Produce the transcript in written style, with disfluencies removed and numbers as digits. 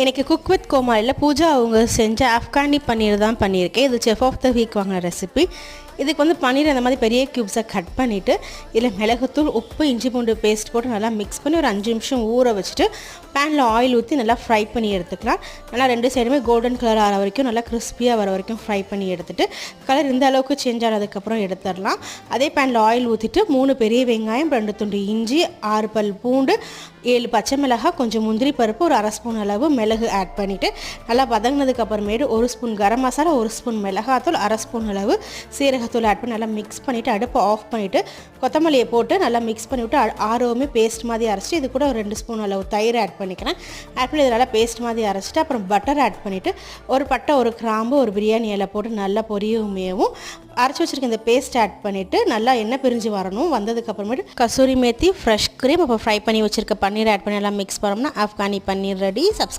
எனக்கு cook with கோமாளியில் Pooja அவங்க செஞ்ச ஆஃப்கானி பன்னீர் தான் பண்ணியிருக்கேன். இது செஃப் ஆஃப் த வீக் வாங்கின ரெசிபி. இதுக்கு வந்து பன்னீர் அந்த மாதிரி பெரிய க்யூப்ஸை கட் பண்ணிவிட்டு இதில் மிளகுத்தூள், உப்பு, இஞ்சி பூண்டு பேஸ்ட் போட்டு நல்லா மிக்ஸ் பண்ணி ஒரு 5 நிமிஷம் ஊற வச்சுட்டு பேனில் ஆயில் ஊற்றி நல்லா ஃப்ரை பண்ணி எடுத்துக்கலாம். நல்லா 2 சைடுமே கோல்டன் கலர் ஆகிற வரைக்கும் நல்லா கிறிஸ்பியாக வர வரைக்கும் ஃப்ரை பண்ணி எடுத்துகிட்டு கலர் இந்த அளவுக்கு சேஞ்ச் ஆனதுக்கப்புறம் எடுத்துடலாம். அதே பேனில் ஆயில் ஊற்றிட்டு 3 பெரிய வெங்காயம், 2 துண்டு இஞ்சி, 6 பல் பூண்டு, 7 பச்சை மிளகாய், கொஞ்சம் முந்திரி பருப்பு, ஒரு 1/2 ஸ்பூன் அளவு மிளகு ஆட் பண்ணிவிட்டு நல்லா வதங்கினதுக்கு அப்புறமேட்டு 1 ஸ்பூன் கரம் மசாலா, 1 ஸ்பூன் மிளகாத்தூள், 1/2 ஸ்பூன் அளவு சீரகத்தூள் ஆட் பண்ணி நல்லா மிக்ஸ் பண்ணிவிட்டு அடுப்பை ஆஃப் பண்ணிவிட்டு கொத்தமல்லியை போட்டு நல்லா மிக்ஸ் பண்ணிவிட்டு ஆரோவுமே பேஸ்ட் மாதிரி அரைச்சிட்டு இது கூட ஒரு 2 ஸ்பூன் அளவு தயிர் ஆட் பண்ணிக்கிறேன். ஆட் பண்ணி இதனால் பேஸ்ட் மாதிரி அரைச்சிட்டு அப்புறம் பட்டர் ஆட் பண்ணிவிட்டு ஒரு பட்டை, ஒரு கிராம்பு, ஒரு பிரியாணி இலை போட்டு நல்லா பொரியவுமேவும் அரைச்சி வச்சுருக்க இந்த பேஸ்ட் ஆட் பண்ணிவிட்டு நல்லா எண்ணெய் பிரிஞ்சு வரணும். வந்ததுக்கப்புறமேட்டு கசூரி மேத்தி, ஃப்ரெஷ் க்ரீம், அப்புறம் ஃப்ரை பண்ணி வச்சுருக்க பன்னீர் ஆட் பண்ணி நல்லா மிக்ஸ் பண்ணோம்னா ஆஃப்கானி பன்னீர் ரெடி. சப்ஸ்கிரைப்